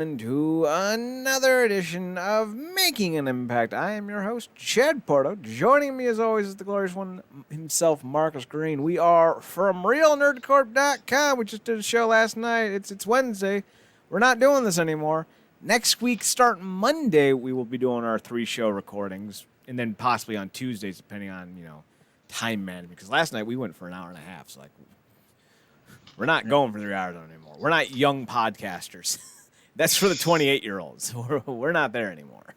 To another edition of Making an Impact. I am your host, Chad Porto. Joining me, as always, is the glorious one himself, Marcus Green. We are from RealNerdCorp.com. We just did a show last night. It's Wednesday. We're not doing this anymore. Next week, starting Monday, we will be doing our 3-show recordings, and then possibly on Tuesdays, depending on time management. Because last night we went for an hour and a half. So we're not going for 3 hours anymore. We're not young podcasters. That's for the 28-year-olds. We're not there anymore.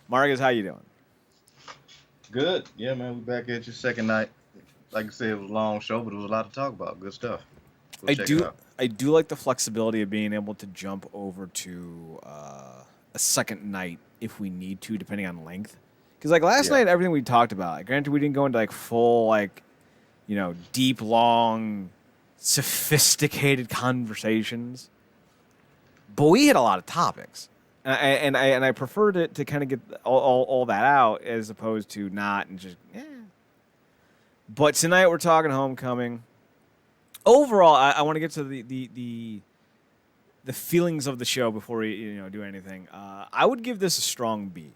Marcus, how you doing? Good. Yeah, man. We're back at your second night. Like I said, it was a long show, but it was a lot to talk about. Good stuff. Go check it out. I do like the flexibility of being able to jump over to a second night if we need to, depending on length. Because last night, everything we talked about. Granted, we didn't go into full deep, long, sophisticated conversations. But we hit a lot of topics, and I preferred it to kind of get all that out as opposed to not and just But tonight we're talking Homecoming. Overall, I want to get to the feelings of the show before we do anything. I would give this a strong B.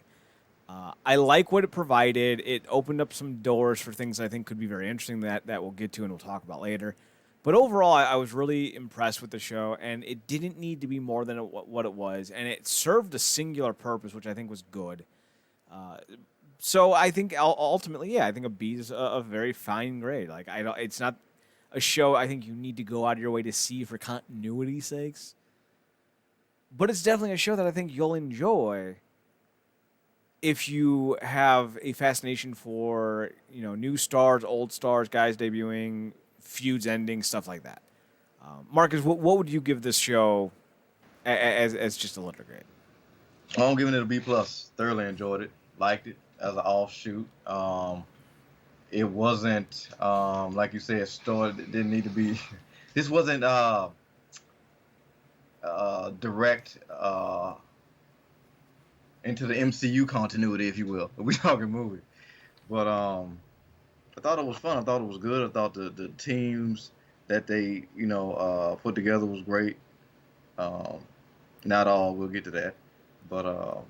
I like what it provided. It opened up some doors for things I think could be very interesting that we'll get to and we'll talk about later. But overall, I was really impressed with the show, and it didn't need to be more than what it was, and it served a singular purpose, which I think was good. So I think ultimately, I think a B is a very fine grade. It's not a show I think you need to go out of your way to see for continuity's sakes, but it's definitely a show that I think you'll enjoy if you have a fascination for new stars, old stars, guys debuting, feuds ending, stuff like that. Marcus, what would you give this show as just a letter grade? I'm giving it a B plus. Thoroughly enjoyed it. Liked it as an offshoot. It wasn't like you said, started. It didn't need to be. This wasn't direct into the MCU continuity, if you will. We talking movie, but I thought it was fun. I thought it was good. I thought the teams that they put together was great. Not all. We'll get to that, but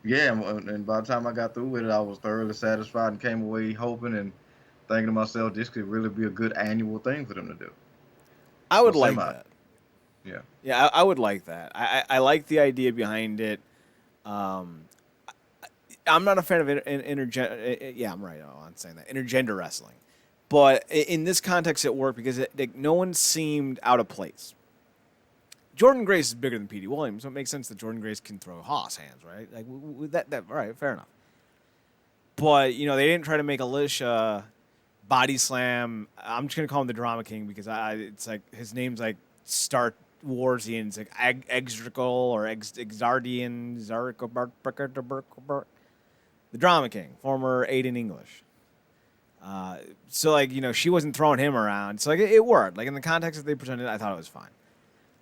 yeah. And by the time I got through with it, I was thoroughly satisfied and came away hoping and thinking to myself, this could really be a good annual thing for them to do. I would like that. Yeah. Yeah, I would like that. I like the idea behind it. I'm not a fan of intergender. Yeah, I'm right on saying that intergender wrestling, but in this context, it worked because no one seemed out of place. Jordan Grace is bigger than Petey Williams, so it makes sense that Jordan Grace can throw Haas hands, right? That right, fair enough. But they didn't try to make Alicia body slam. I'm just gonna call him the Drama King because it's his name's Star Warsian. It's Extrical or Exardian, the Drama King, former Aiden English. So she wasn't throwing him around. So it worked. In the context that they presented, I thought it was fine.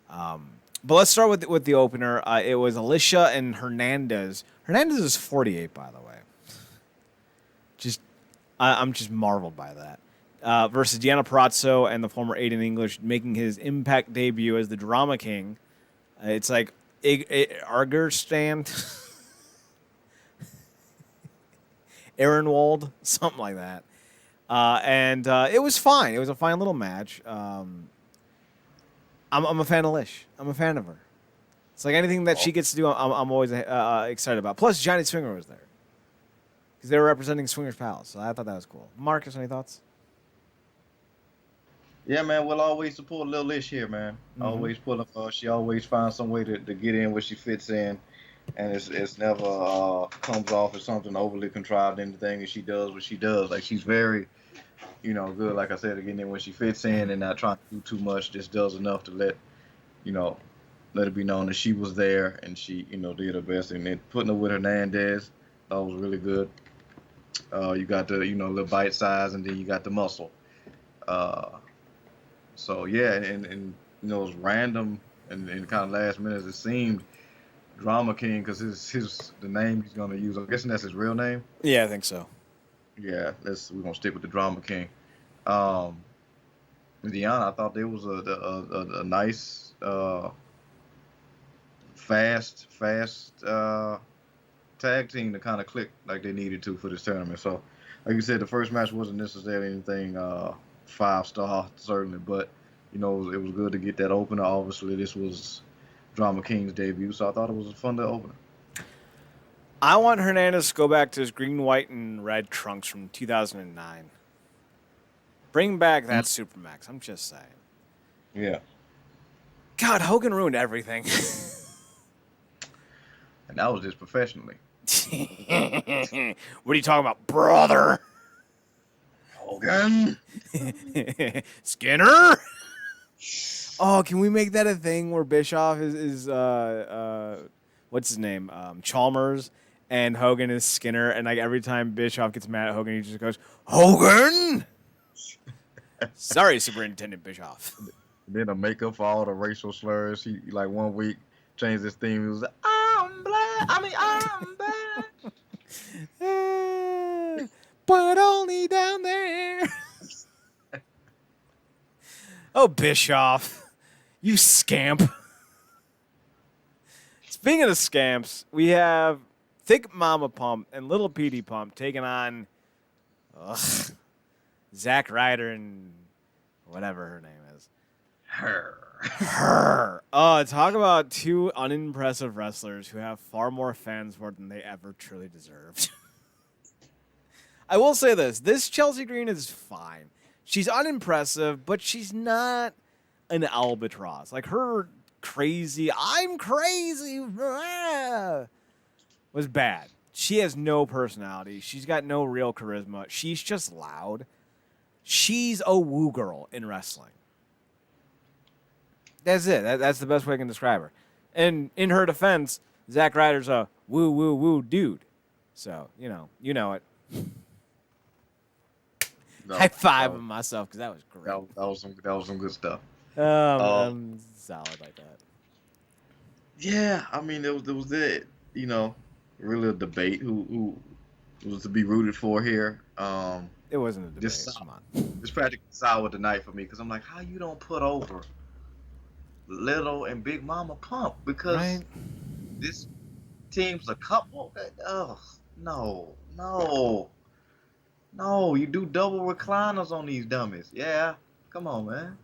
But let's start with the opener. It was Alicia and Hernandez. Hernandez is 48, by the way. I'm just marveled by that. Versus Deanna Parazzo and the former Aiden English making his Impact debut as the Drama King. It's Argerstand. Ehrenwald, something like that. And it was fine. It was a fine little match. I'm a fan of Lish. I'm a fan of her. It's anything that she gets to do, I'm always excited about. Plus, Johnny Swinger was there. Because they were representing Swingers Palace. So I thought that was cool. Marcus, any thoughts? Yeah, man, we'll always support Lil Lish here, man. Mm-hmm. Always pulling for her. She always finds some way to get in where she fits in. And it's never comes off as something overly contrived. Anything that she does, what she does. She's very, good. Like I said, getting in when she fits in and not trying to do too much. Just does enough to let it be known that she was there and she, did her best. And then putting her with Hernandez, that was really good. You got the, little bite size, and then you got the muscle. So yeah, and it was random and kind of last minute as it seemed. Drama King, because the name he's gonna use. I'm guessing that's his real name. Yeah, I think so. Yeah, we're gonna stick with the Drama King. Deanna, I thought there was a nice fast tag team to kind of click like they needed to for this tournament. So, like you said, the first match wasn't necessarily anything 5-star certainly, but you know it was good to get that opener. Obviously, this was Drama King's debut, so I thought it was a fun to opener. I want Hernandez to go back to his green, white, and red trunks from 2009. Bring back that Supermax. I'm just saying. Yeah. God, Hogan ruined everything. And that was just professionally. What are you talking about, brother? Hogan. Skinner? Oh, can we make that a thing where Bischoff is what's his name? Chalmers, and Hogan is Skinner, and like every time Bischoff gets mad at Hogan, he just goes, Hogan! Sorry, Superintendent Bischoff. Then a makeup for all the racial slurs. He like 1 week changed his theme. He was like, I'm black. I'm black. But only down there. Oh, Bischoff, you scamp. Speaking of scamps, we have Thick Mama Pump and Little Petey Pump taking on Zack, Ryder, and whatever her name is. Her. Oh, talk about two unimpressive wrestlers who have far more fans for than they ever truly deserved. I will say this Chelsea Green is fine. She's unimpressive, but she's not an albatross. Like her crazy, I'm crazy, was bad. She has no personality. She's got no real charisma. She's just loud. She's a woo girl in wrestling. That's it. That's the best way I can describe her. And in her defense, Zack Ryder's a woo, woo, woo dude. So, you know it. High five myself because that was great. That was some good stuff. I'm solid like that. Yeah, I mean, there was it. You know, really a debate who was to be rooted for here. It wasn't a debate. Come on. It's practically sour tonight for me because I'm like, how you don't put over Little and Big Mama Pump because this team's a couple. Oh no. You do double recliners on these dummies. Yeah, come on, man.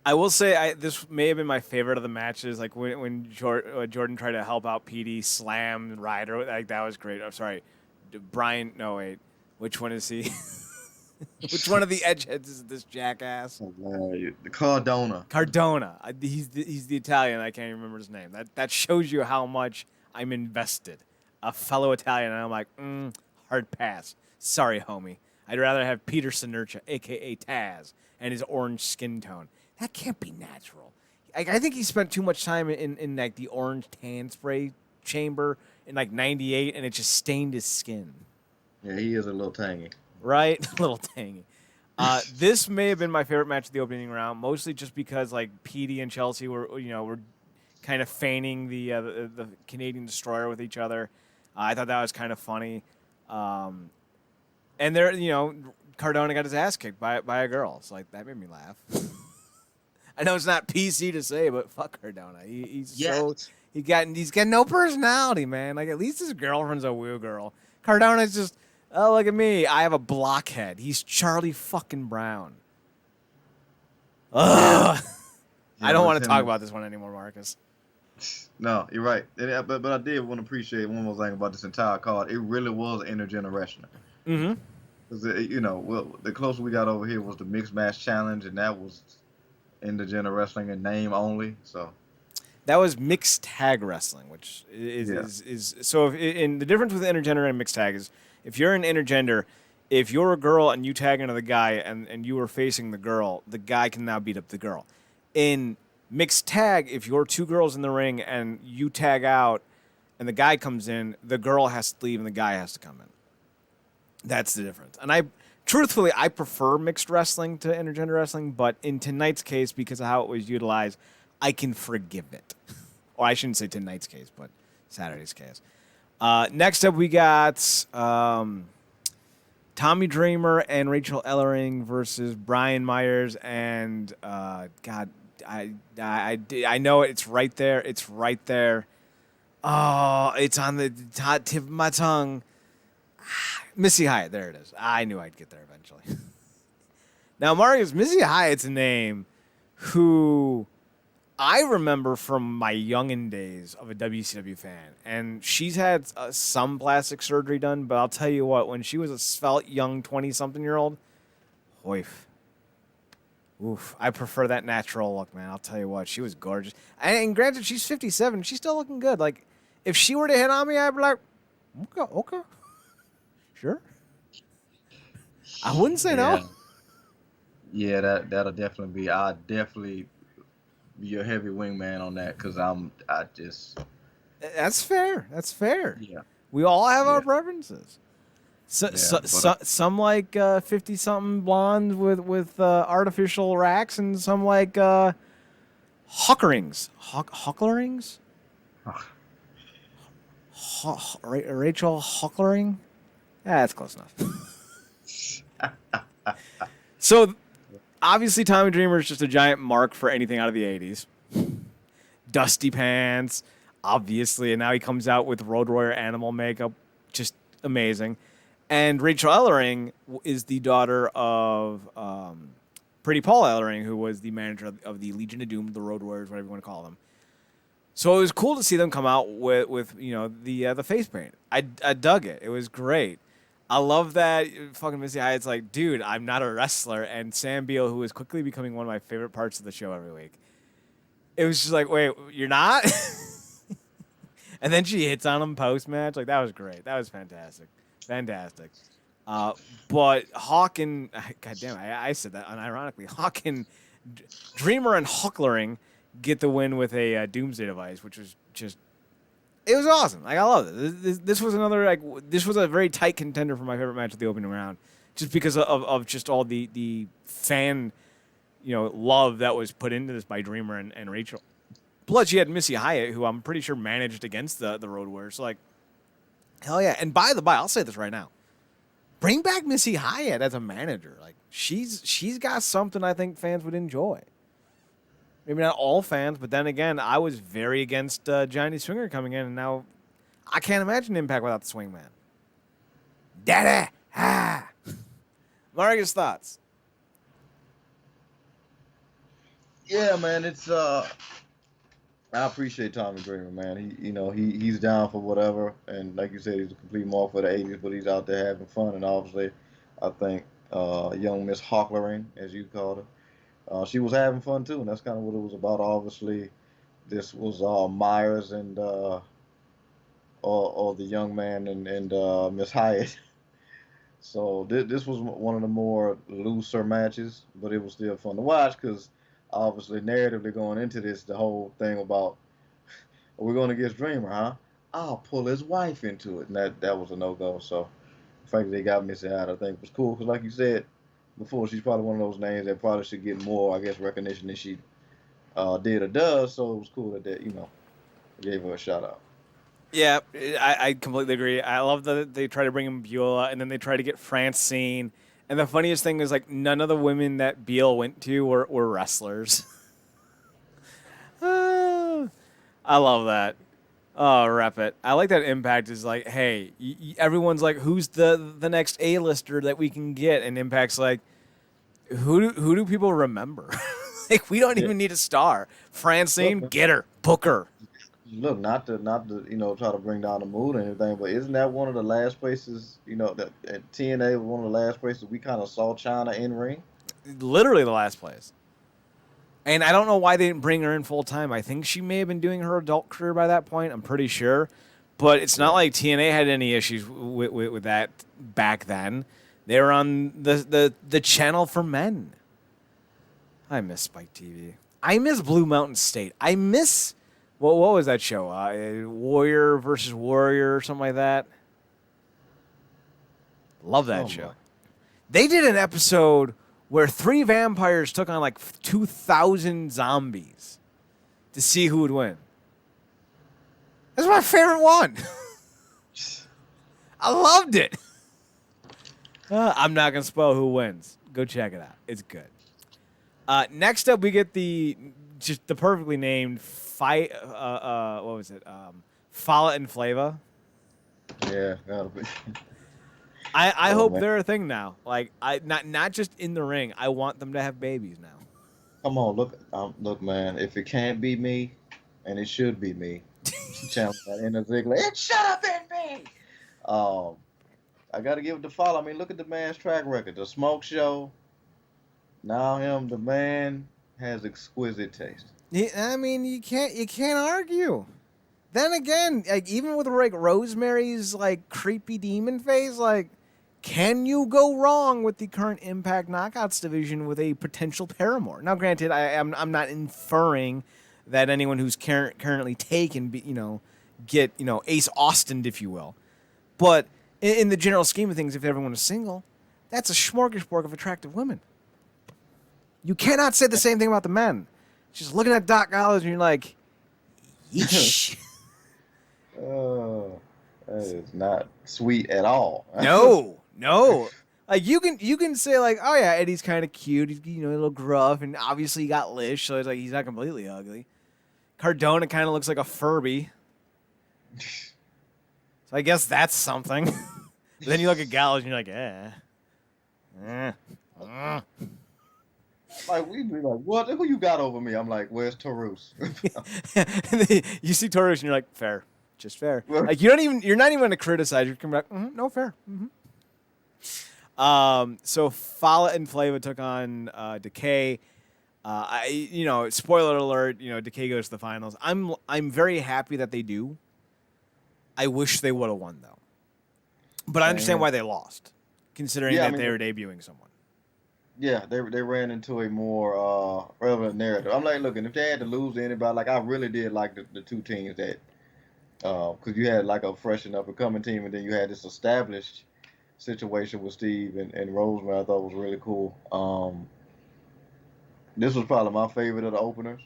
I will say this may have been my favorite of the matches. Like when Jordan tried to help out PD, slam Ryder. Like that was great. I'm sorry, Brian. No wait, which one is he? Which one of the edgeheads is this jackass? The Cardona. Cardona. He's the Italian. I can't remember his name. That shows you how much I'm invested. A fellow Italian, and I'm like, hard pass. Sorry, homie. I'd rather have Peter Sinercha, a.k.a. Taz, and his orange skin tone. That can't be natural. I think he spent too much time in like the orange tan spray chamber in like 98, and it just stained his skin. Yeah, he is a little tangy. Right? A little tangy. This may have been my favorite match of the opening round, mostly just because like Petey and Chelsea were kind of feigning the Canadian Destroyer with each other. I thought that was kind of funny. And there, Cardona got his ass kicked by a girl. So like that made me laugh. I know it's not PC to say, but fuck Cardona. He's got no personality, man. Like at least his girlfriend's a woo girl. Cardona's just, oh look at me, I have a blockhead. He's Charlie fucking Brown. Ugh. I don't want to talk about this one anymore, Marcus. No, you're right. But I did want to appreciate one more thing about this entire card. It really was intergenerational. Mm-hmm. Because the closer we got over here was the mixed match challenge, and that was intergender wrestling in name only. So that was mixed tag wrestling, which is so. In the difference with intergender and mixed tag is if you're an intergender, if you're a girl and you tag into the guy and you are facing the girl, the guy can now beat up the girl. In mixed tag, if you're two girls in the ring and you tag out and the guy comes in, the girl has to leave and the guy has to come in. That's the difference. And truthfully, I prefer mixed wrestling to intergender wrestling, but in tonight's case, because of how it was utilized, I can forgive it. Or I shouldn't say tonight's case, but Saturday's case. Next up, we got Tommy Dreamer and Rachel Ellering versus Brian Myers and, I know it. It's right there. It's right there. Oh, it's on the tip of my tongue. Missy Hyatt. There it is. I knew I'd get there eventually. Now, Marius, Missy Hyatt's a name who I remember from my youngin' days of a WCW fan. And she's had some plastic surgery done, but I'll tell you what, when she was a svelte young 20-something-year-old, oif. Oof, I prefer that natural look, man. I'll tell you what, she was gorgeous. And granted, she's 57. She's still looking good. Like, if she were to hit on me, I'd be like, okay. Sure. I wouldn't say no. Yeah, that'll definitely be. I'll definitely be a heavy wingman on that because I just. That's fair. That's fair. Yeah. We all have our preferences. Some like 50-something blondes with artificial racks, and some like huckerings. Hucklerings? Rachel Huckling? That's close enough. So, obviously, Tommy Dreamer is just a giant mark for anything out of the 80s. Dusty pants, obviously, and now he comes out with Road Warrior animal makeup. Just amazing. And Rachel Ellering is the daughter of Pretty Paul Ellering, who was the manager of the Legion of Doom, the Road Warriors, whatever you want to call them. So it was cool to see them come out with the face paint. I dug it. It was great. I love that fucking Missy Hyatt's like, dude, I'm not a wrestler. And Sam Beale, who is quickly becoming one of my favorite parts of the show every week. It was just like, wait, you're not? And then she hits on him post-match. Like, that was great. That was fantastic. Fantastic. But Hawk and, goddamn, I said that unironically. Hawk and Dreamer and Hucklering get the win with a Doomsday device, which was just, it was awesome. Like, I loved it. This was another, like, this was a very tight contender for my favorite match of the opening round, just because of just all the fan, love that was put into this by Dreamer and Rachel. Plus, you had Missy Hyatt, who I'm pretty sure managed against the Road Warriors. So, like, hell yeah. And by the by, I'll say this right now. Bring back Missy Hyatt as a manager. Like, she's got something I think fans would enjoy. Maybe not all fans, but then again, I was very against Johnny Swinger coming in, and now I can't imagine Impact without the Swingman. Daddy! Ah! Marius, thoughts? Yeah, man, it's I appreciate Tommy Dreamer, man. He's down for whatever, and like you said, he's a complete mark for the '80s, but he's out there having fun. And obviously, I think young Miss Hawklering, as you called her, she was having fun too, and that's kind of what it was about. Obviously, this was Myers and or the young man and Miss Hyatt. So this was one of the more looser matches, but it was still fun to watch because. Obviously, narratively going into this, the whole thing about we're going to get Dreamer, huh? I'll pull his wife into it, and that was a no-go. So the fact that they got Missy out, I think, was cool because, like you said before, she's probably one of those names that probably should get more, I guess, recognition than she did or does. So it was cool that gave her a shout out. Yeah, I completely agree. I love that they try to bring in Beulah, and then they try to get Francine. And the funniest thing is, like, none of the women that Beal went to were wrestlers. I love that. Oh, rep it. I like that Impact is like, hey, everyone's like, who's the next A-lister that we can get? And Impact's like, who do people remember? Like, we don't even need a star. Francine, get her, book her. Look, not to try to bring down the mood or anything, but isn't that one of the last places, that TNA was one of the last places we kind of saw Chyna in ring? Literally the last place. And I don't know why they didn't bring her in full time. I think she may have been doing her adult career by that point. I'm pretty sure. But it's not like TNA had any issues with that back then. They were on the channel for men. I miss Spike TV. I miss Blue Mountain State. I miss... What was that show? Warrior versus Warrior or something like that? Love that show. They did an episode where 3 vampires took on like 2,000 zombies to see who would win. That's my favorite one. I loved it. I'm not going to spoil who wins. Go check it out. It's good. Next up, we get the just the perfectly named fight. What was it? Fala and Flava. Yeah, gotta be. I Oh hope man, they're a thing now. Like I not just in the ring. I want them to have babies now. come on, look, man. If it can't be me, and it should be me, challenge that inner Ziggler. It should have been me. Um, I gotta give it to Follow. I mean, look at the man's track record. The Smoke Show. Now him, the man has exquisite taste. Yeah, I mean, you can't argue. Then again, like even with like Rosemary's like creepy demon face, like can you go wrong with the current Impact Knockouts division with a potential paramour? Now, granted, I'm not inferring that anyone who's currently taken, get Ace Austin, if you will, but in the general scheme of things, if everyone is single, that's a smorgasbord of attractive women. You cannot say the same thing about the men. Just looking at Doc Gallows and you're like, yeesh. Oh, that is not sweet at all. No. Like you can say like, oh yeah, Eddie's kind of cute. He's a little gruff, and obviously he got lish, so it's like he's not completely ugly. Cardona kind of looks like a Furby, so I guess that's something. But then you look at Gallows and you're like, Like we'd be like, what? Who you got over me? I'm like, where's Torus? You see Torus and you're like, fair, just fair. Like you're not even going to criticize. You're coming back, no fair. So Fala and Flava took on Decay. Spoiler alert, Decay goes to the finals. I'm very happy that they do. I wish they would have won though. But I understand why they lost, considering that they were debuting someone. Yeah, they ran into a more relevant narrative. I'm like, looking, if they had to lose to anybody, like I really did like the two teams that, because you had like a fresh and up and coming team, and then you had this established situation with Steve and Rosemary. I thought was really cool. This was probably my favorite of the openers,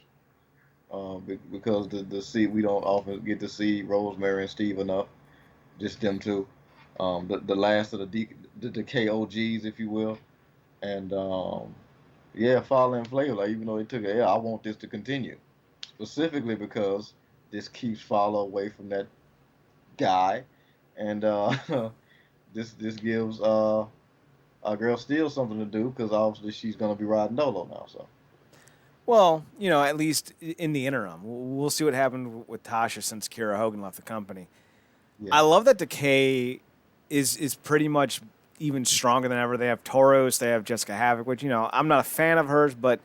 because we don't often get to see Rosemary and Steve enough, just them two. The last of the Decay OGs, if you will. And Fala and Flavor, like, even though they took it, I want this to continue, specifically because this keeps Fala away from that guy, and this gives our girl Steele something to do, because obviously she's gonna be riding Dolo now. So, well, at least in the interim, we'll see what happened with Tasha since Kira Hogan left the company. yeah, I love that Decay is pretty much even stronger than ever. They have Torus, they have Jessica Havoc, which, I'm not a fan of hers, but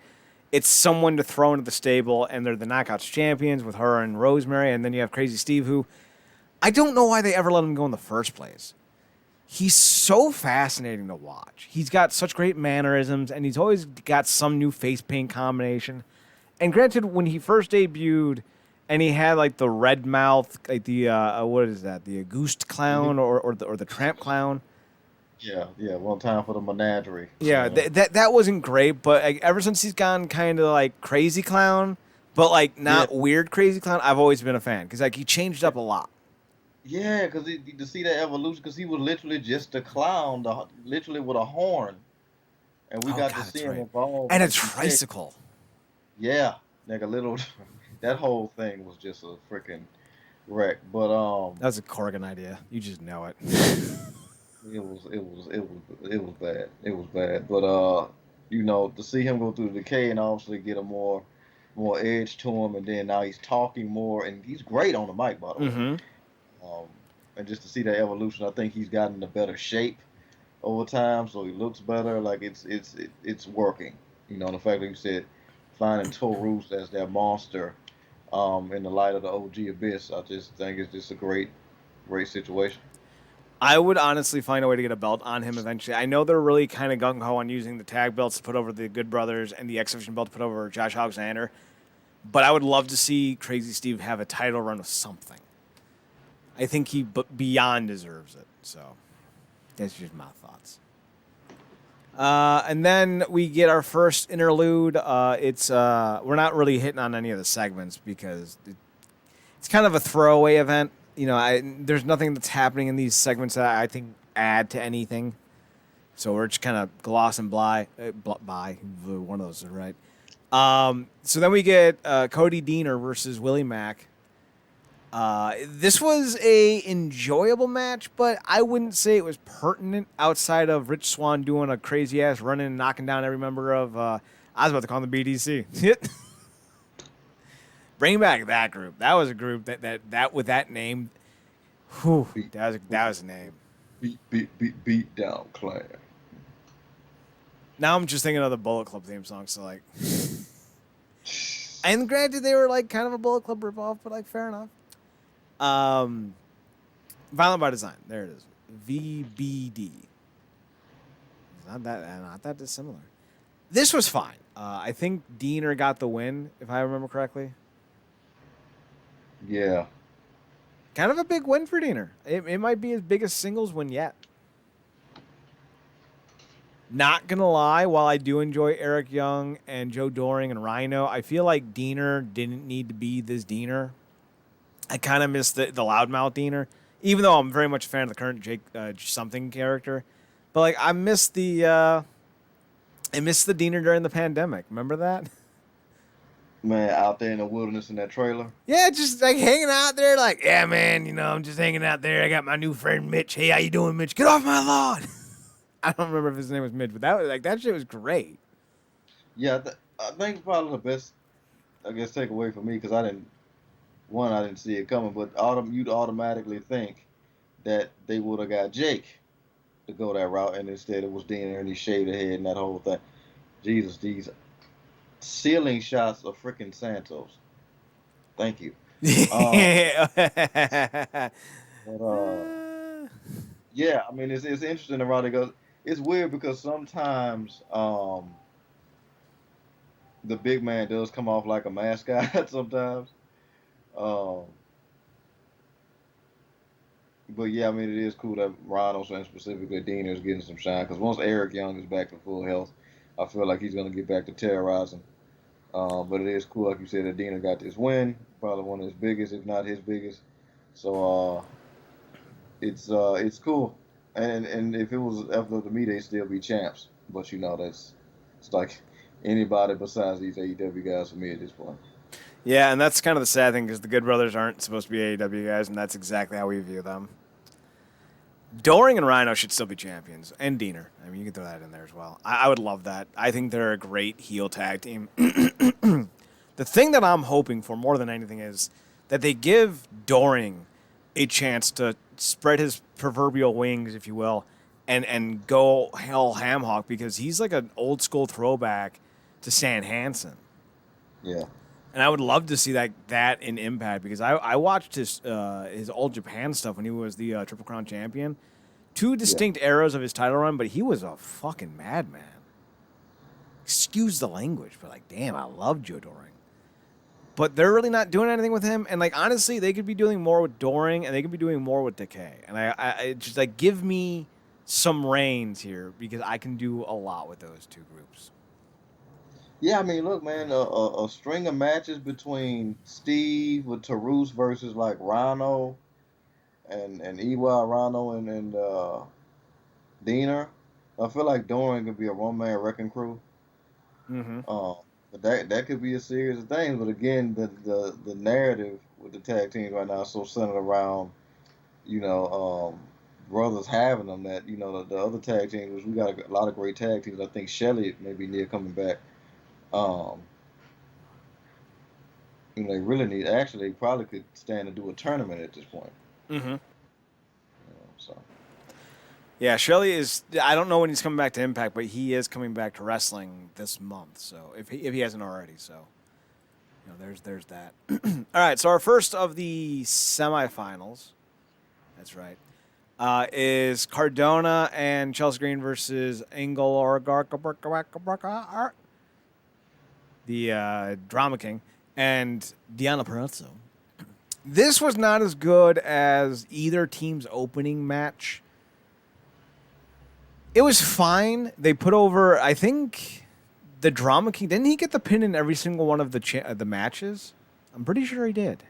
it's someone to throw into the stable, and they're the Knockouts champions with her and Rosemary, and then you have Crazy Steve, who I don't know why they ever let him go in the first place. He's so fascinating to watch. He's got such great mannerisms, and he's always got some new face paint combination. And granted, when he first debuted, and he had like the red mouth, like the what is that? The Auguste clown or the Tramp clown. Yeah. One time for the menagerie. Yeah, that wasn't great, but like, ever since he's gone kind of like crazy clown, but like not weird crazy clown, I've always been a fan because like he changed up a lot. Yeah, because to see that evolution, because he was literally just a clown, literally with a horn, and we got to see him evolve. And a tricycle. Yeah, like a little. That whole thing was just a freaking wreck. But that was a Corrigan idea. You just know it. It was bad. It was bad. But to see him go through the Decay and obviously get a more edge to him, and then now he's talking more, and he's great on the mic, by the way. And just to see that evolution, I think he's gotten a better shape over time, so he looks better. Like it's working. The fact that you said finding Torus as that monster, in the light of the OG Abyss, I just think it's just a great situation. I would honestly find a way to get a belt on him eventually. I know they're really kind of gung-ho on using the tag belts to put over the Good Brothers and the X Division belt to put over Josh Alexander, but I would love to see Crazy Steve have a title run with something. I think he beyond deserves it. So that's just my thoughts. And then we get our first interlude. We're not really hitting on any of the segments because it's kind of a throwaway event. There's nothing that's happening in these segments that I think add to anything. So we're just kind of glossing by. One of those is right. So then we get Cody Deaner versus Willie Mack. This was a enjoyable match, but I wouldn't say it was pertinent outside of Rich Swann doing a crazy ass running and knocking down every member of. I was about to call them the BDC. Bring back that group. That was a group that with that name. Whew, that was a name. Beat down clan. Now I'm just thinking of the Bullet Club theme song. So like, and granted they were like kind of a Bullet Club ripoff, but like fair enough. Violent by Design. There it is. VBD. Not that dissimilar. This was fine. I think Deaner got the win, if I remember correctly. Yeah. Kind of a big win for Deaner. It might be his biggest singles win yet. Not going to lie, while I do enjoy Eric Young and Joe Doring and Rhino, I feel like Deaner didn't need to be this Deaner. I kind of miss the loudmouth Deaner, even though I'm very much a fan of the current Jake something character. But like I missed the Deaner during the pandemic. Remember that? Man, out there in the wilderness in that trailer. Yeah, just like hanging out there, like, yeah, man, you know, I'm just hanging out there. I got my new friend Mitch. Hey, how you doing, Mitch? Get off my lawn. I don't remember if his name was Mitch, but that shit was great. Yeah, I think probably the best, I guess, takeaway for me because I didn't see it coming, but you'd automatically think that they would have got Jake to go that route, and instead it was Deaner and he shaved the head and that whole thing. Jesus, these ceiling shots of freaking Santos. Thank you. But, yeah, I mean, it's interesting around it goes. It's weird because sometimes the big man does come off like a mascot sometimes. Um, but yeah, I mean, it is cool that Ronald's and specifically Deaner is getting some shine because once Eric Young is back to full health, I feel like he's going to get back to terrorizing. But it is cool, like you said, that Deaner got this win, probably one of his biggest, if not his biggest. So it's cool. And if it was up to me, they'd still be champs. But you know, it's like anybody besides these AEW guys for me at this point. Yeah, and that's kind of the sad thing because the Good Brothers aren't supposed to be AEW guys, and that's exactly how we view them. Doring and Rhino should still be champions, and Deaner. I mean, you can throw that in there as well. I would love that. I think they're a great heel tag team. The thing that I'm hoping for more than anything is that they give Doring a chance to spread his proverbial wings, if you will, and go hell ham hock because he's like an old school throwback to Stan Hansen. Yeah. And I would love to see that in Impact because I watched his old Japan stuff when he was the Triple Crown champion. Two distinct eras of his title run, but he was a fucking madman. Excuse the language, but like, damn, I love Joe Doring. But they're really not doing anything with him. And like, honestly, they could be doing more with Doring and they could be doing more with Decay. And I just like, give me some reins here because I can do a lot with those two groups. Yeah, I mean, look, man, a string of matches between Steve with Torus versus like Rhino and EY Rhino and Deaner. I feel like Doring could be a one-man wrecking crew. Mm-hmm. But that could be a series of things. But again, the narrative with the tag teams right now is so centered around, you know, brothers having them that, you know, the other tag teams, which we got a lot of great tag teams. I think Shelly may be near coming back. You know, they really need. Actually, they probably could stand to do a tournament at this point. Mm-hmm. You know, so. Yeah, Shelley is. I don't know when he's coming back to Impact, but he is coming back to wrestling this month. So if he hasn't already, so you know, there's that. All right, so our first of the semifinals. That's right. Is Cardona and Chelsea Green versus Engel or the Drama King and Deanna Purrazzo. This was not as good as either team's opening match. It was fine. They put over, I think, the Drama King. Didn't he get the pin in every single one of the matches? I'm pretty sure he did.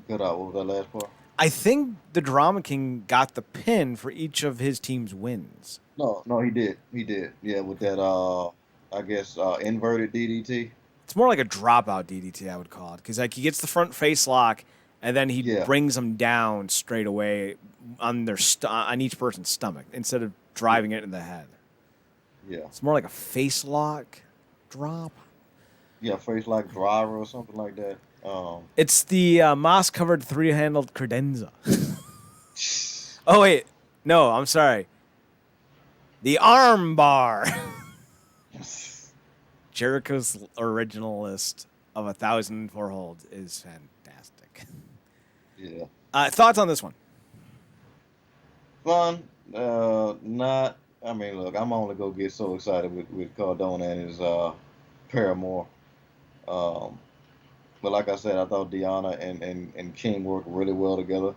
Cut out. What was that last part? I think the Drama King got the pin for each of his team's wins. No, he did. He did. Yeah, with that I guess inverted DDT. It's more like a dropout DDT, I would call it, because like he gets the front face lock, and then he brings them down straight away on their on each person's stomach instead of driving it in the head. Yeah, it's more like a face lock drop. Yeah, face lock driver or something like that. It's the moss-covered three-handled credenza. Oh wait, no, I'm sorry. The arm bar. Jericho's original list of 1,004 holds is fantastic. Yeah. Thoughts on this one? Fun. Not. I mean, look, I'm only gonna get so excited with Cardona and his paramour. But like I said, I thought Deanna and King worked really well together.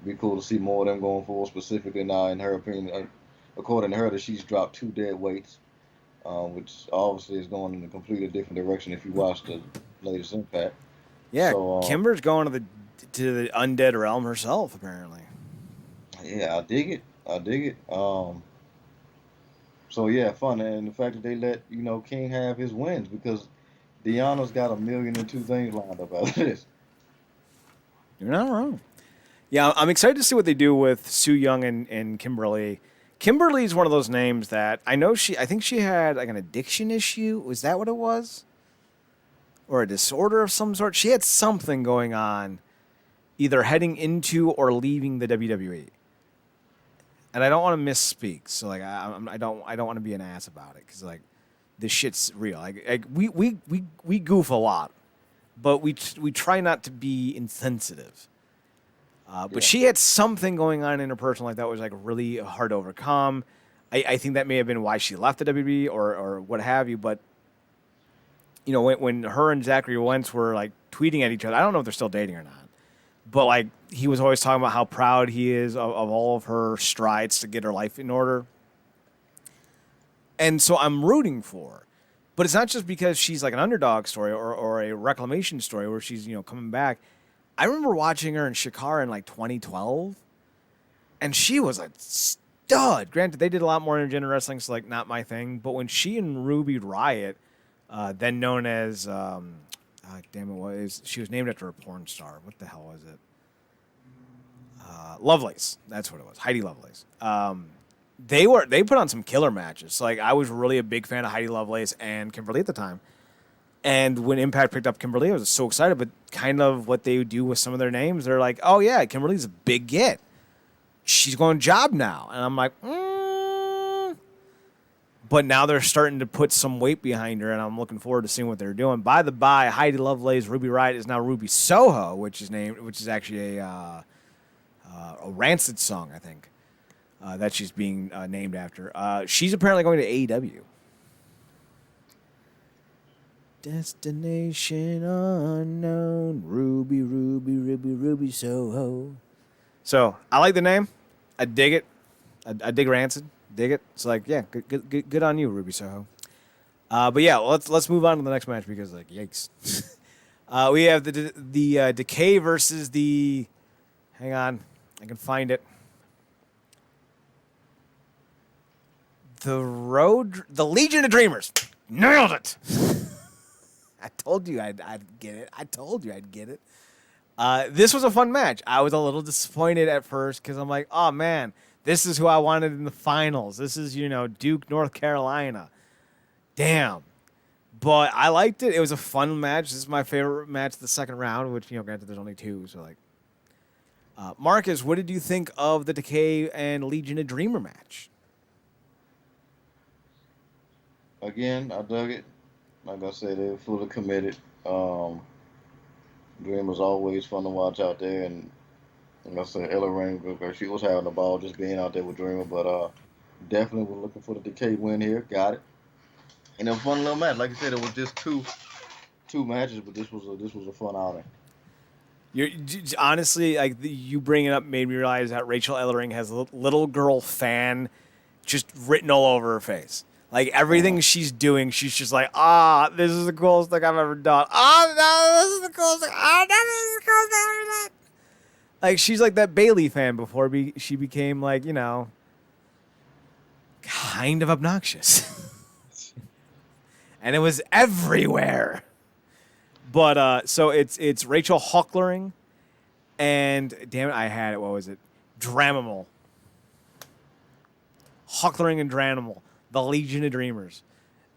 Be cool to see more of them going forward. Specifically now, in her opinion, according to her, that she's dropped 2 dead weights. Which obviously is going in a completely different direction if you watch the latest Impact. Yeah, so, Kimber's going to the undead realm herself, apparently. Yeah, I dig it. So yeah, fun, and the fact that they let King have his wins, because Deanna's got 1,000,002 things lined up out of this. You're not wrong. Yeah, I'm excited to see what they do with Su Yung and Kimberly. Kimberly's one of those names that I know I think she had like an addiction issue. Was that what it was? Or a disorder of some sort? She had something going on, either heading into or leaving the WWE. And I don't want to misspeak, so like I don't want to be an ass about it, because like this shit's real. Like we goof a lot, but we try not to be insensitive. But she had something going on in her personal life that was like really hard to overcome. I think that may have been why she left the WWE or what have you. But when her and Zachary Wentz were like tweeting at each other, I don't know if they're still dating or not. But like he was always talking about how proud he is of all of her strides to get her life in order. And so I'm rooting for her. But it's not just because she's like an underdog story or a reclamation story where she's coming back. I remember watching her in Shikara in like 2012, and she was a stud. Granted, they did a lot more intergender wrestling, so like not my thing. But when she and Ruby Riott, then known as, she was named after a porn star. What the hell was it? Lovelace. That's what it was. Heidi Lovelace. They put on some killer matches. So, like I was really a big fan of Heidi Lovelace and Kimberly at the time. And when Impact picked up Kimberly, I was so excited. But kind of what they do with some of their names, they're like, oh, yeah, Kimberly's a big get. She's going job now. And I'm like, But now they're starting to put some weight behind her, and I'm looking forward to seeing what they're doing. By the by, Heidi Lovelace, Ruby Riott is now Ruby Soho, which is actually a Rancid song, I think, that she's being named after. She's apparently going to AEW. Destination unknown, Ruby, Ruby, Ruby, Ruby Soho. So I like the name. I dig it. I dig Rancid. Dig it. It's like, yeah, good on you, Ruby Soho. But yeah, let's move on to the next match because like, yikes. We have the Decay versus the. Hang on, I can find it. The Legion of Dreamers. Nailed it. I told you I'd get it. This was a fun match. I was a little disappointed at first because I'm like, oh man, this is who I wanted in the finals. This is, Duke, North Carolina. Damn. But I liked it. It was a fun match. This is my favorite match of the second round, which, granted there's only 2. So like, Marcus, what did you think of the Decay and Legion of Dreamer match? Again, I dug it. Like I said, they were fully committed. Dream was always fun to watch out there, and like I said, Ella Rain, she was having the ball just being out there with Dreamer, but definitely was looking for the Decay win here. Got it. And a fun little match. Like I said, it was just two matches, but this was a fun outing. Honestly, like you bringing it up made me realize that Rachel Ellering has a little girl fan just written all over her face. Like, everything she's doing, she's just like, this is the coolest thing I've ever done. Oh, no, this is the coolest thing. Oh, no, this is the coolest thing I've ever done. Like, she's like that Bailey fan before she became, like, you know, kind of obnoxious. And it was everywhere. But, so it's Rachel Hucklering and, damn it, I had it. What was it? Dramimal. Hucklering and Dramimal. The Legion of Dreamers.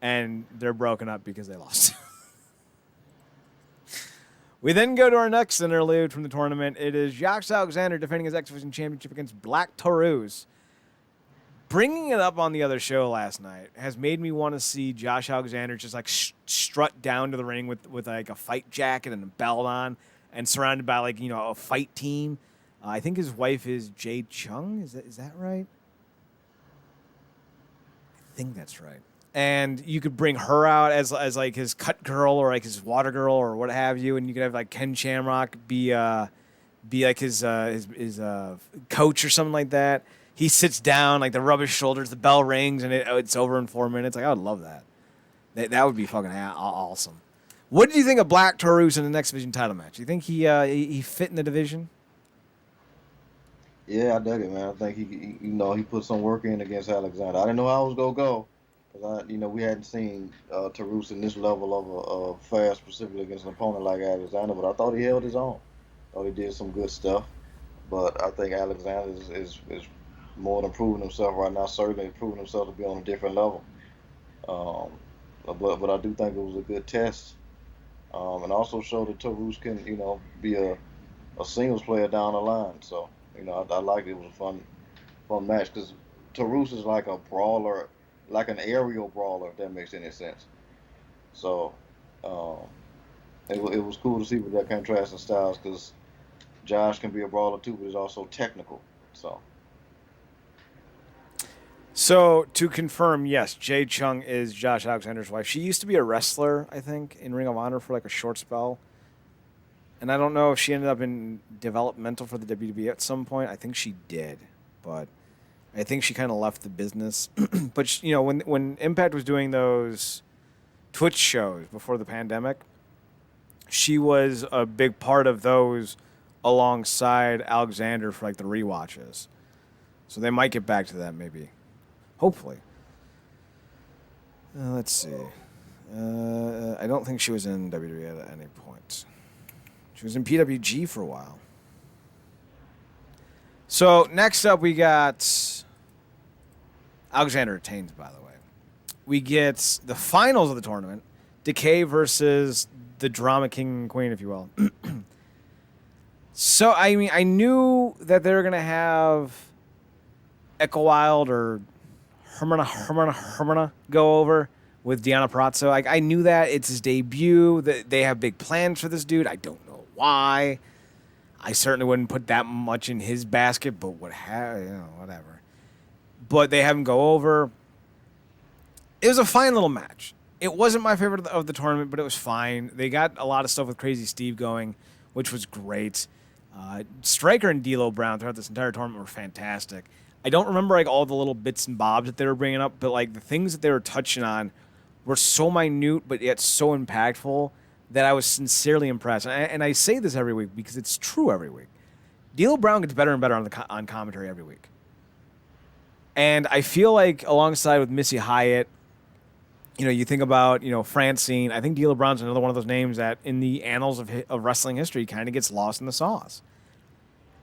And they're broken up because they lost. We then go to our next interlude from the tournament. It is Josh Alexander defending his X Division Championship against Black Torus. Bringing it up on the other show last night has made me want to see Josh Alexander just like strut down to the ring with like a fight jacket and a belt on and surrounded by like, you know, a fight team. I think his wife is Jade Chung. Is that right? I think that's right. And you could bring her out as like his cut girl or like his water girl or what have you, and you could have like Ken Shamrock be like his coach or something like that. He sits down, like the rub his shoulders, the bell rings, and it's over in 4 minutes. Like, I would love that. That would be fucking awesome. What did you think of Black Torus in the next division title match? Do you think he fit in the division? Yeah, I dug it, man. I think he put some work in against Alexander. I didn't know how it was gonna go, because we hadn't seen Torus in this level of fare specifically against an opponent like Alexander. But I thought he held his own. Thought he did some good stuff. But I think Alexander is more than proving himself right now. Certainly proving himself to be on a different level. But I do think it was a good test, and also showed that Torus can be a singles player down the line. So I liked it. It was a fun match, because Torus is like a brawler, like an aerial brawler, if that makes any sense. So it was cool to see with that contrast in styles, because Josh can be a brawler too, but he's also technical. So, to confirm, yes, Jade Chung is Josh Alexander's wife. She used to be a wrestler, I think, in Ring of Honor for like a short spell. And I don't know if she ended up in developmental for the WWE at some point. I think she did, but I think she kind of left the business. But, when Impact was doing those Twitch shows before the pandemic, she was a big part of those alongside Alexander for like the rewatches. So they might get back to that maybe. Hopefully. Let's see. I don't think she was in WWE at any point. She was in PWG for a while. So next up we got Alexander retains, by the way. We get the finals of the tournament. Decay versus the Drama King and Queen, if you will. So, I mean, I knew that they were going to have Echo Wild or Hermana go over with Deanna Pratzo. Like, I knew that. It's his debut. That they have big plans for this dude. I don't know why. I certainly wouldn't put that much in his basket, but whatever. But they have him go over. It was a fine little match. It wasn't my favorite of the tournament, but it was fine. They got a lot of stuff with Crazy Steve going, which was great. Striker and D'Lo Brown throughout this entire tournament were fantastic. I don't remember like all the little bits and bobs that they were bringing up, but like the things that they were touching on were so minute, but yet so impactful that I was sincerely impressed. And I say this every week because it's true every week. D'Lo Brown gets better and better on commentary every week. And I feel like alongside with Missy Hyatt, you think about, Francine. I think D'Lo Brown's another one of those names that in the annals of wrestling history kind of gets lost in the sauce.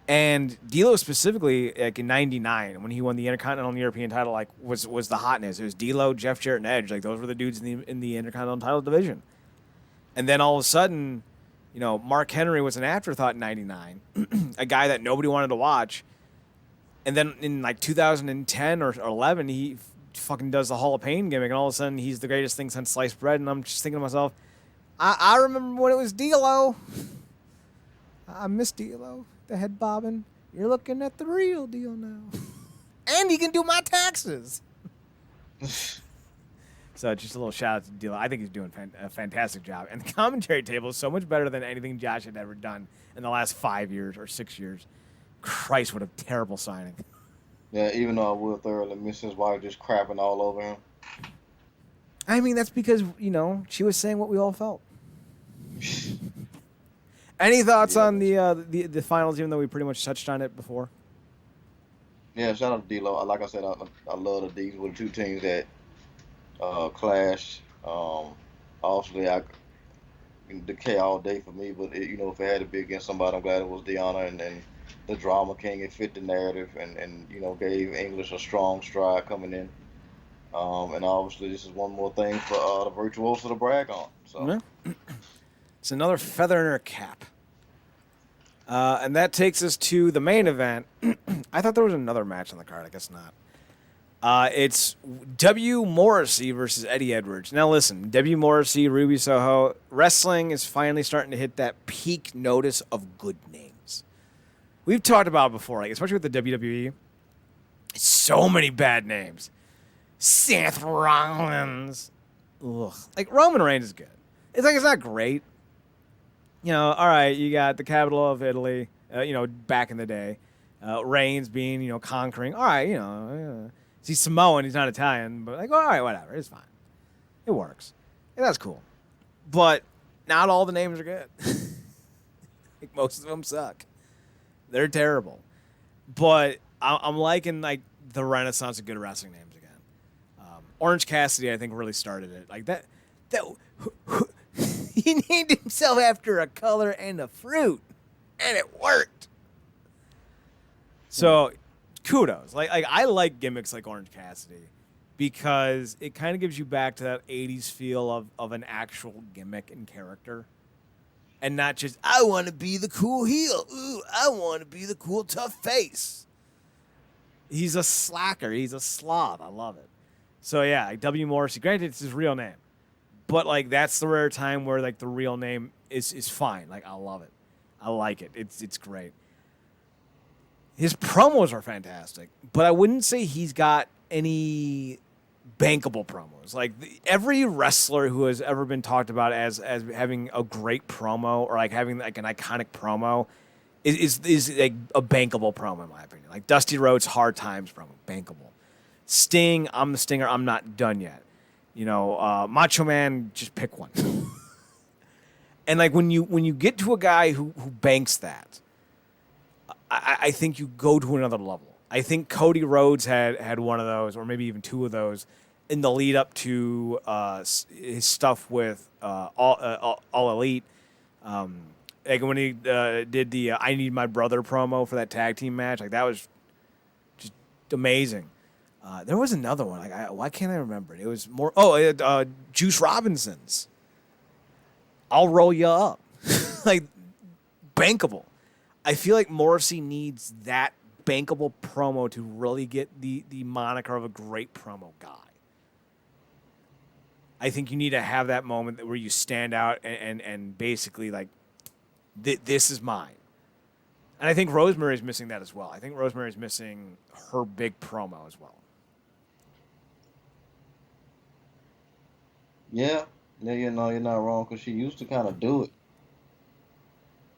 And D'Lo specifically, like in '99, when he won the Intercontinental and European title, like was the hotness. It was D'Lo, Jeff Jarrett, and Edge. Like those were the dudes in the Intercontinental title division. And then all of a sudden, Mark Henry was an afterthought in '99, a guy that nobody wanted to watch. And then in like 2010 or 11, he fucking does the Hall of Pain gimmick, and all of a sudden he's the greatest thing since sliced bread. And I'm just thinking to myself, I remember when it was D'Lo. I miss D'Lo, the head bobbing. You're looking at the real deal now. And he can do my taxes. So just a little shout out to D'Lo. I think he's doing a fantastic job. And the commentary table is so much better than anything Josh had ever done in the last 5 years or 6 years. Christ, what a terrible signing. Yeah, even though I will thoroughly miss his wife just crapping all over him. I mean, that's because, she was saying what we all felt. Any thoughts Yeah, on the finals, even though we pretty much touched on it before? yeah. Shout out to D-Lo. Like I said, I love the these were the two teams that clash. Obviously, I Decay all day for me, but if it had to be against somebody, I'm glad it was Deanna and the drama king. It fit the narrative and gave English a strong stride coming in. And obviously, this is one more thing for the virtuoso to brag on. So Yeah. It's another feather in her cap. And that takes us to the main event. I thought there was another match on the card. I guess not. It's W. Morrissey versus Eddie Edwards. Now listen, W. Morrissey, Ruby Soho, wrestling is finally starting to hit that peak notice of good names. We've talked about it before, like especially with the WWE. So many bad names. Seth Rollins. Ugh. Like Roman Reigns is good. It's not great. All right, you got the capital of Italy, back in the day. Reigns being, conquering. All right, he's Samoan, he's not Italian, but all right, whatever, it's fine. It works. And that's cool. But not all the names are good. Like most of them suck. They're terrible. But I'm liking the renaissance of good wrestling names again. Orange Cassidy, I think, really started it. Like that he named himself after a color and a fruit, and it worked. So, kudos. Like I like gimmicks like Orange Cassidy because it kind of gives you back to that 80s feel of an actual gimmick and character. And not just, I want to be the cool heel. Ooh, I want to be the cool tough face. He's a slacker. He's a slob. I love it. So, yeah, W. Morrissey. Granted, it's his real name. But, that's the rare time where, the real name is fine. I love it. I like it. It's great. His promos are fantastic. But I wouldn't say he's got any bankable promos. Every wrestler who has ever been talked about as having a great promo or, having, an iconic promo is a bankable promo, in my opinion. Dusty Rhodes' Hard Times promo, bankable. Sting, I'm the Stinger, I'm not done yet. Macho Man, just pick one. And when you get to a guy who banks that, I think you go to another level. I think Cody Rhodes had one of those, or maybe even two of those, in the lead up to his stuff with All Elite. When he did the I Need My Brother promo for that tag team match, that was just amazing. There was another one. Why can't I remember it? It was more. Juice Robinson's. I'll roll you up. Bankable. I feel like Morrissey needs that bankable promo to really get the moniker of a great promo guy. I think you need to have that moment where you stand out and basically this is mine. And I think Rosemary's missing that as well. I think Rosemary's missing her big promo as well. yeah, you're not wrong because she used to kind of do it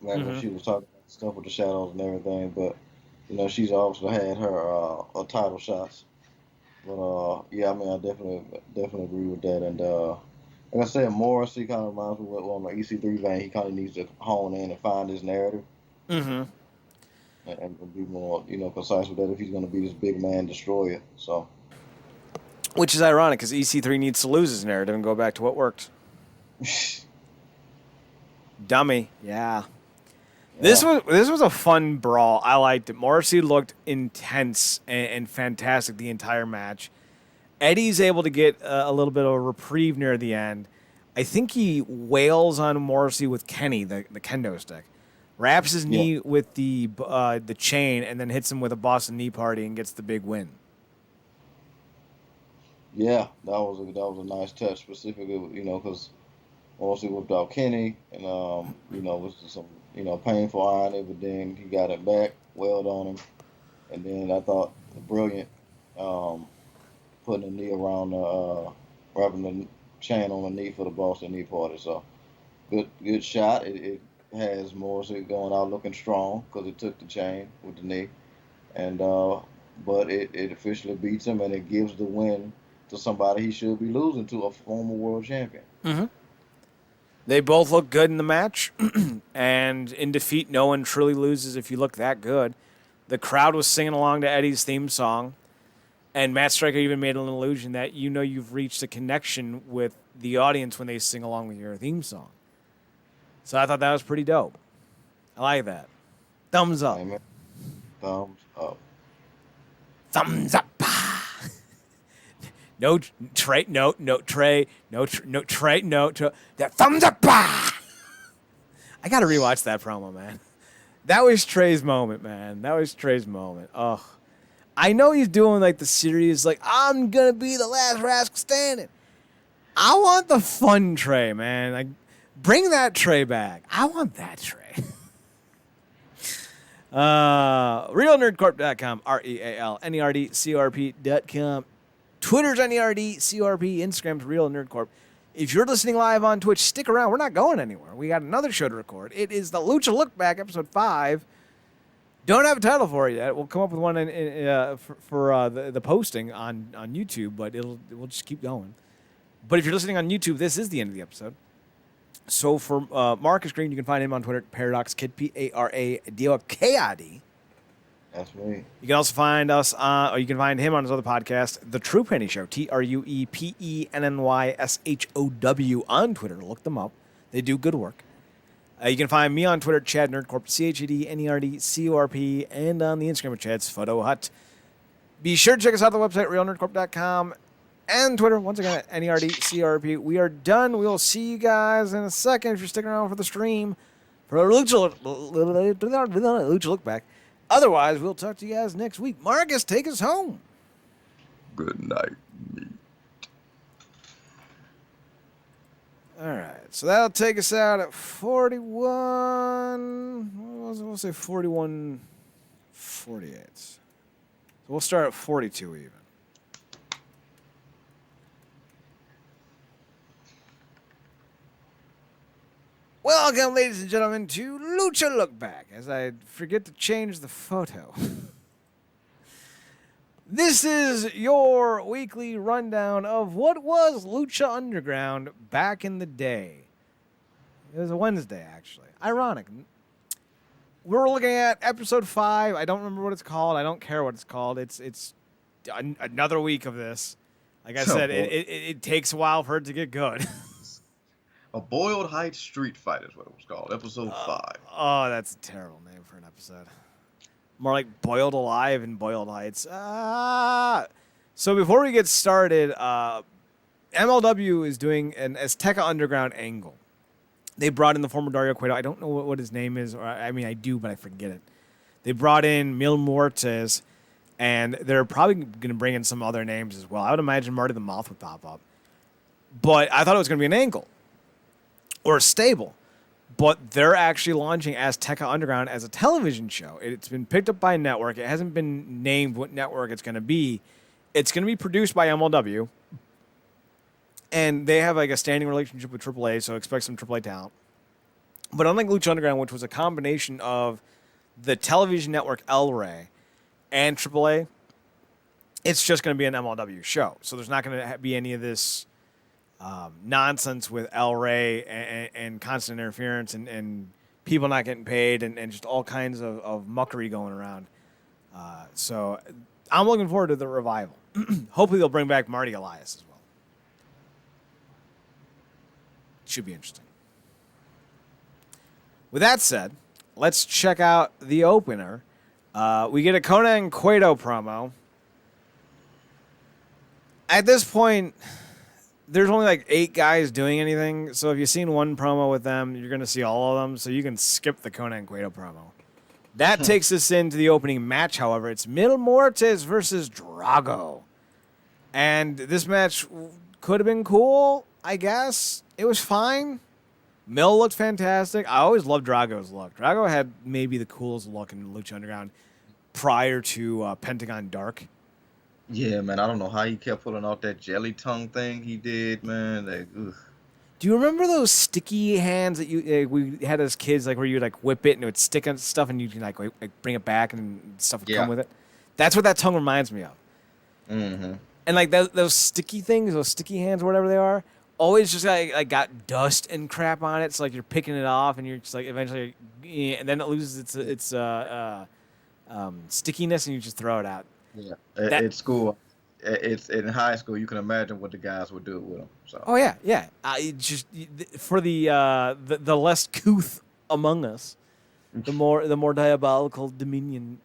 back when she was talking about stuff with the shadows and everything. But she's obviously had her title shots. But yeah, I mean, I definitely agree with that. And like I said, Morrissey kind of reminds me of on the EC3 vein. He kind of needs to hone in and find his narrative. Mm-hmm. And be more, concise with that if he's going to be this big man destroyer. So, which is ironic because EC3 needs to lose his narrative and go back to what worked. Dummy, yeah. This was a fun brawl. I liked it. Morrissey looked intense and fantastic the entire match. Eddie's able to get a little bit of a reprieve near the end. I think he wails on Morrissey with Kenny, the kendo stick. Wraps his knee with the chain and then hits him with a Boston knee party and gets the big win. Yeah, that was a nice touch, specifically, because Morrissey whipped out Kenny and was just some painful irony, but then he got it back, wailed on him, and then I thought brilliant putting a knee around wrapping the chain on the knee for the Boston knee party. So good shot. It has Morrissey going out looking strong because it took the chain with the knee, and but it officially beats him and it gives the win to somebody he should be losing to, a former world champion. Mm-hmm. They both look good in the match, and in defeat, no one truly loses if you look that good. The crowd was singing along to Eddie's theme song, and Matt Striker even made an illusion that you know you've reached a connection with the audience when they sing along with your theme song. So I thought that was pretty dope. I like that. Thumbs up. Amen. Thumbs up. Thumbs up. No Trey, no Trey, no Trey, no. That thumbs up. I got to rewatch that promo, man. That was Trey's moment, man. That was Trey's moment. Oh, I know he's doing like the series, like I'm gonna be the last rascal standing. I want the fun Trey, man. Like, bring that Trey back. I want that Trey. RealNerdCorp.com, RealNerdCorp.com. Twitter's NERDCRP, Instagram's Real Nerd Corp. If you're listening live on Twitch, stick around. We're not going anywhere. We got another show to record. It is the Lucha Look Back, episode 5. Don't have a title for it yet. We'll come up with one for the posting on YouTube, but we'll just keep going. But if you're listening on YouTube, this is the end of the episode. So for Marcus Green, you can find him on Twitter, ParadoxKid, PARADOKID. That's me. You can also find us, or you can find him on his other podcast, The True Penny Show, TruePennyshow on Twitter. Look them up. They do good work. You can find me on Twitter, Chad Nerdcorp, ChadNerdCorp, and on the Instagram at Chad's Photo Hut. Be sure to check us out on the website, RealNerdCorp.com, and Twitter, once again, at NERDCRP. We are done. We will see you guys in a second if you're sticking around for the stream for a Lucha Look Back. Otherwise, we'll talk to you guys next week. Marcus, take us home. Good night, meat. All right, so that'll take us out at 41. We'll say 41, 48. So we'll start at 42 even. Welcome, ladies and gentlemen, to Lucha Look Back, as I forget to change the photo. This is your weekly rundown of what was Lucha Underground back in the day. It was a Wednesday, actually. Ironic. We're looking at episode 5. I don't remember what it's called. I don't care what it's called. It's another week of this. Like I said, it takes a while for it to get good. A Boiled Heights Street Fight is what it was called. Episode 5. Oh, that's a terrible name for an episode. More like Boiled Alive and Boiled Heights. So before we get started, MLW is doing an Azteca Underground angle. They brought in the former Dario Cueto. I don't know what his name is. Or I mean, I do, but I forget it. They brought in Mil Muertes, and they're probably going to bring in some other names as well. I would imagine Marty the Moth would pop up. But I thought it was going to be an angle. Or a stable. But they're actually launching Azteca Underground as a television show. It's been picked up by a network. It hasn't been named what network it's going to be. It's going to be produced by MLW. And they have like a standing relationship with AAA, so expect some AAA talent. But unlike Lucha Underground, which was a combination of the television network El Rey and AAA, it's just going to be an MLW show. So there's not going to be any of this nonsense with El Rey and constant interference and people not getting paid and just all kinds of muckery going around. So I'm looking forward to the revival. Hopefully they'll bring back Marty Elias as well. Should be interesting. With that said, let's check out the opener. We get a Conan Cueto promo. At this point, there's only like 8 guys doing anything, so if you've seen one promo with them, you're going to see all of them, so you can skip the Conan Cueto promo. That takes us into the opening match, however. It's Mil Muertes versus Drago. And this match could have been cool, I guess. It was fine. Mil looked fantastic. I always loved Drago's look. Drago had maybe the coolest look in Lucha Underground prior to Pentagon Dark. Yeah, man, I don't know how he kept pulling off that jelly tongue thing he did, man. Like, ugh. Do you remember those sticky hands that we had as kids, like where you would like whip it and it would stick on stuff and you can like bring it back and stuff would come with it? That's what that tongue reminds me of. Mm-hmm. And like those sticky things, those sticky hands, or whatever they are always just like got dust and crap on it. So like you're picking it off, and you're just like eventually, and then it loses its stickiness, and you just throw it out. Yeah, That at school, it's in high school. You can imagine what the guys would do with them. So oh yeah, yeah. For the less couth among us, the more diabolical dominion.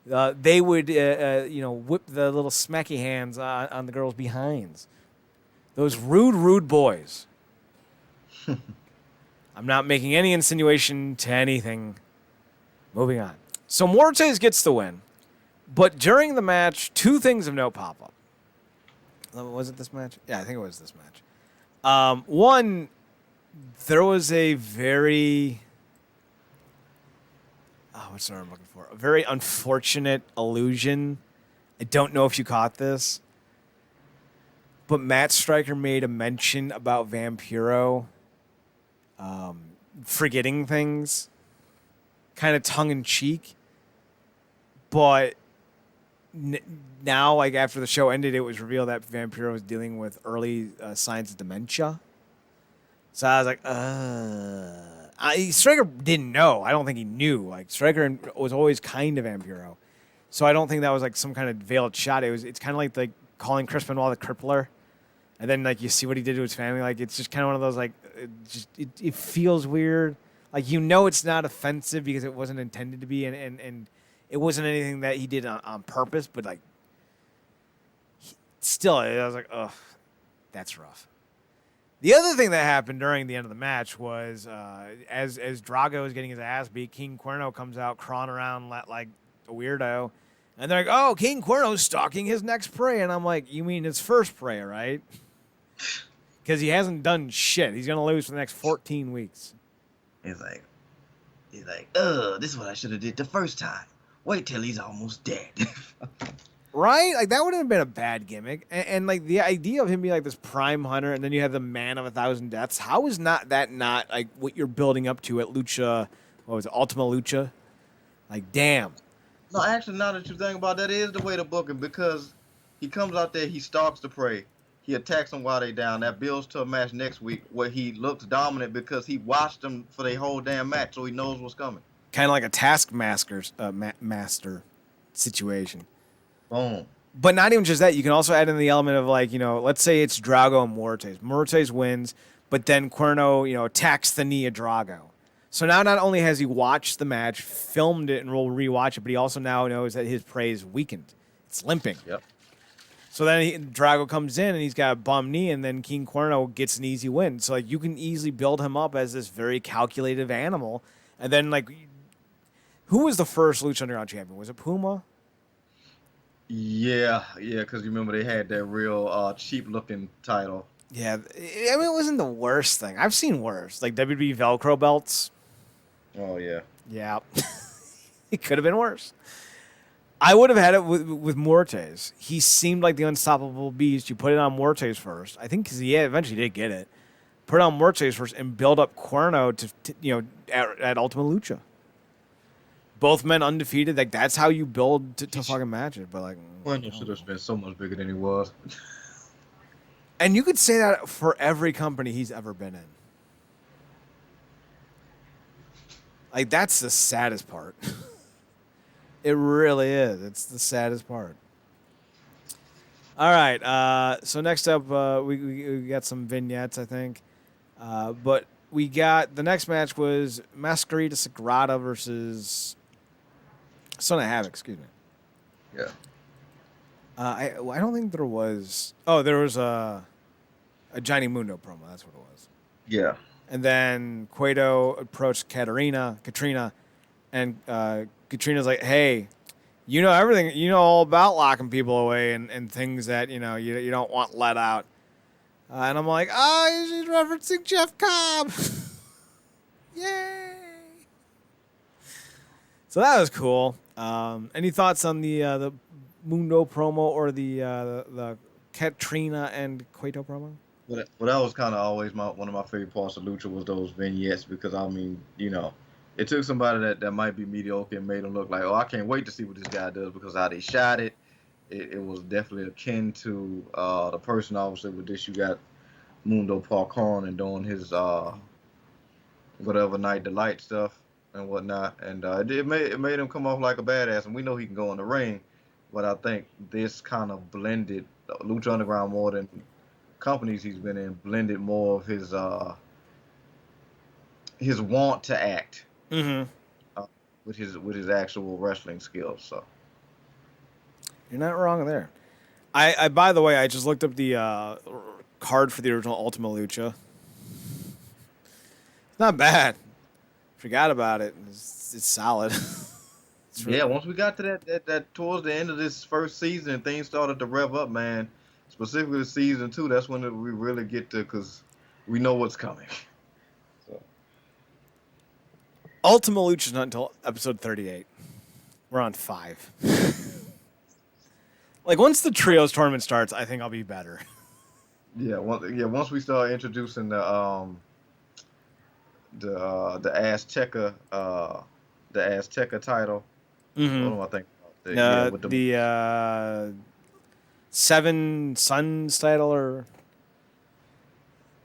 They would whip the little smacky hands on the girls' behinds. Those rude boys. I'm not making any insinuation to anything. Moving on. So Mortes gets the win, but during the match, two things of note pop up. Was it this match? Yeah, I think it was this match. One, there was a very what's the word I'm looking for? A very unfortunate illusion. I don't know if you caught this, but Matt Stryker made a mention about Vampiro forgetting things, kind of tongue in cheek. But now, like after the show ended, it was revealed that Vampiro was dealing with early signs of dementia. So I was like, Stryker didn't know. I don't think he knew. Like Stryker was always kind of Vampiro, so I don't think that was like some kind of veiled shot. It's kind of like calling Chris Benoit the Crippler, and then like you see what he did to his family. Like it's just kind of one of those like it feels weird. Like it's not offensive because it wasn't intended to be, and it wasn't anything that he did on purpose. But like still, I was like, ugh, that's rough. The other thing that happened during the end of the match was as Drago is getting his ass beat, King Cuerno comes out crawling around like a weirdo. And they're like, oh, King Cuerno's stalking his next prey. And I'm like, you mean his first prey, right? Because he hasn't done shit. He's going to lose for the next 14 weeks. He's like, this is what I should have did the first time. Wait till he's almost dead. Right? Like, that wouldn't have been a bad gimmick. And like, the idea of him being like this prime hunter, and then you have the man of 1,000 deaths, how is not like what you're building up to at Lucha, what was it, Ultima Lucha? Like, damn. No, actually, now that you think about that, is the way to book him, because he comes out there, he stalks the prey, he attacks them while they down. That builds to a match next week where he looks dominant because he watched them for their whole damn match, so he knows what's coming. Kind of like a Taskmaster master situation. Boom. But not even just that. You can also add in the element of like, let's say it's Drago and Mortes. Mortes wins, but then Cuerno, attacks the knee of Drago. So now not only has he watched the match, filmed it, and will rewatch it, but he also now knows that his prey is weakened. It's limping. Yep. So then Drago comes in and he's got a bum knee, and then King Cuerno gets an easy win. So like you can easily build him up as this very calculative animal. And then like, who was the first Lucha Underground champion? Was it Puma? Yeah, because you remember they had that real cheap-looking title. Yeah, I mean, it wasn't the worst thing. I've seen worse, like WWE Velcro belts. Oh, yeah. Yeah. It could have been worse. I would have had it with Mortes. He seemed like the unstoppable beast. You put it on Mortes first. I think because he eventually did get it. Put it on Mortes first and build up Cuerno to at Ultima Lucha. Both men undefeated. Like, that's how you build to fucking matches. But, like... Cuerno should have been so much bigger than he was. And you could say that for every company he's ever been in. Like, that's the saddest part. It really is. It's the saddest part. All right. So next up, we got some vignettes, I think. But we got... The next match was Masquerita Sagrada versus... Son of Havoc, excuse me. Yeah. I don't think there was... Oh, there was a Johnny Mundo promo. That's what it was. Yeah. And then Cueto approached Katrina, and Katrina's like, hey, you know everything. You know all about locking people away and things that, you don't want let out. And I'm like, she's referencing Jeff Cobb. Yay. So that was cool. Any thoughts on the Mundo promo or the Katrina and Cueto promo? Well, that was kind of always one of my favorite parts of Lucha was those vignettes because, I mean, it took somebody that might be mediocre and made them look like, I can't wait to see what this guy does because how they shot it. It was definitely akin to the person, obviously, with this. You got Mundo Parkon and doing his whatever Night Delight stuff and whatnot, and it made him come off like a badass. And we know he can go in the ring, but I think this kind of blended Lucha Underground more than companies he's been in, blended more of his want to act with his actual wrestling skills. So You're not wrong there. I by the way, I just looked up the card for the original Ultima Lucha. It's not bad. Forgot about it. It's solid. It's really once we got to that towards the end of this first season, things started to rev up, man. Specifically season 2, that's when we really get to, because we know what's coming. So Ultima Lucha's not until episode 38. We're on 5. Like, once the trios tournament starts, I think I'll be better. Once we start introducing the Azteca title. What do I think? The Seven Sons title, or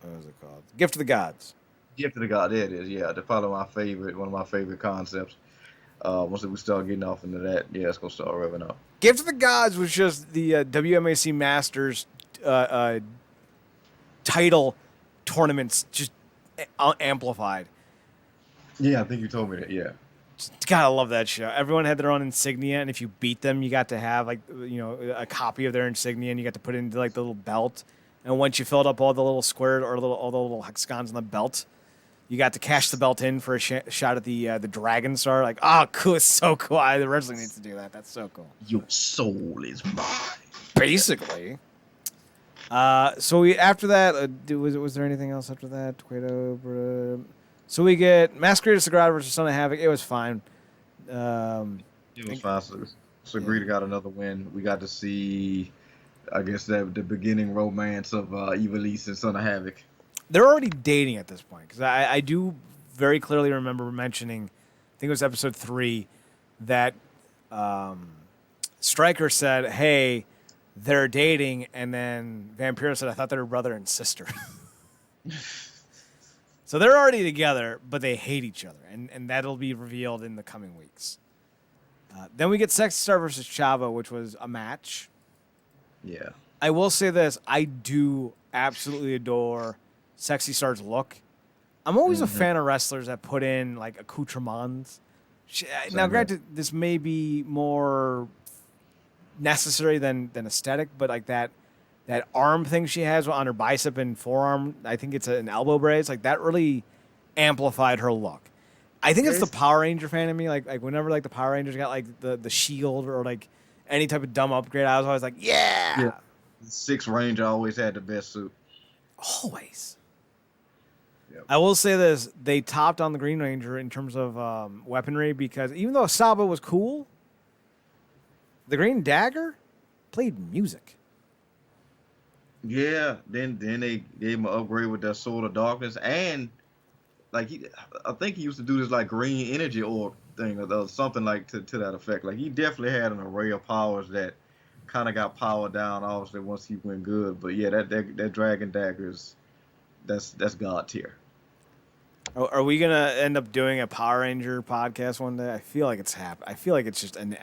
what was it called? Gift of the Gods. Gift of the God. There it is. Yeah, one of my favorite concepts. Once we start getting off into that, it's gonna start revving up. Gift of the Gods was just the WMAC Masters title tournaments, just amplified. Yeah, I think you told me that. Yeah. Gotta love that show. Everyone had their own insignia, and if you beat them, you got to have a copy of their insignia, and you got to put it into like the little belt. And once you filled up all the little squares or all the little hexagons on the belt, you got to cash the belt in for a shot at the Dragon Star. Like, cool, it's so cool. The wrestling needs to do that. That's so cool. Your soul is mine. Basically. So after that, was there anything else after that? So we get Masquerade of Sagrada versus Son of Havoc. It was fine. It was fine. So Sagrada got another win. We got to see, I guess, the beginning romance of Ivelisse and Son of Havoc. They're already dating at this point, because I do very clearly remember mentioning, I think it was episode 3, that Stryker said, "Hey, they're dating," and then Vampiro said, "I thought they were brother and sister." So they're already together, but they hate each other, and that'll be revealed in the coming weeks. Then we get Sexy Star versus Chavo, which was a match. Yeah. I will say this. I do absolutely adore Sexy Star's look. I'm always a fan of wrestlers that put in, like, accoutrements. Now, granted, this may be more necessary than aesthetic, but, like, that arm thing she has on her bicep and forearm, I think it's an elbow brace, like, that really amplified her look. I think it's the Power Ranger fan in me. Like whenever like the Power Rangers got like the shield or like any type of dumb upgrade, I was always like, yeah. Six Ranger always had the best suit. Always. Yep. I will say this: they topped on the Green Ranger in terms of weaponry, because even though Saba was cool, the Green Dagger played music. Yeah. Then they gave him an upgrade with that Sword of Darkness, and like I think he used to do this like green energy orb thing or something like to that effect. Like he definitely had an array of powers that kind of got powered down obviously once he went good. But yeah, that Dragon Dagger that's god tier. Are we gonna end up doing a Power Ranger podcast one day? I feel like it's I feel like it's just an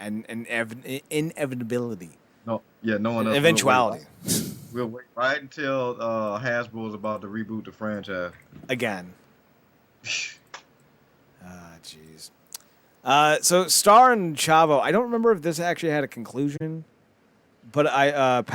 inevitability. No one else. Eventuality. We'll wait right until Hasbro is about to reboot the franchise again. Jeez. So Star and Chavo, I don't remember if this actually had a conclusion, but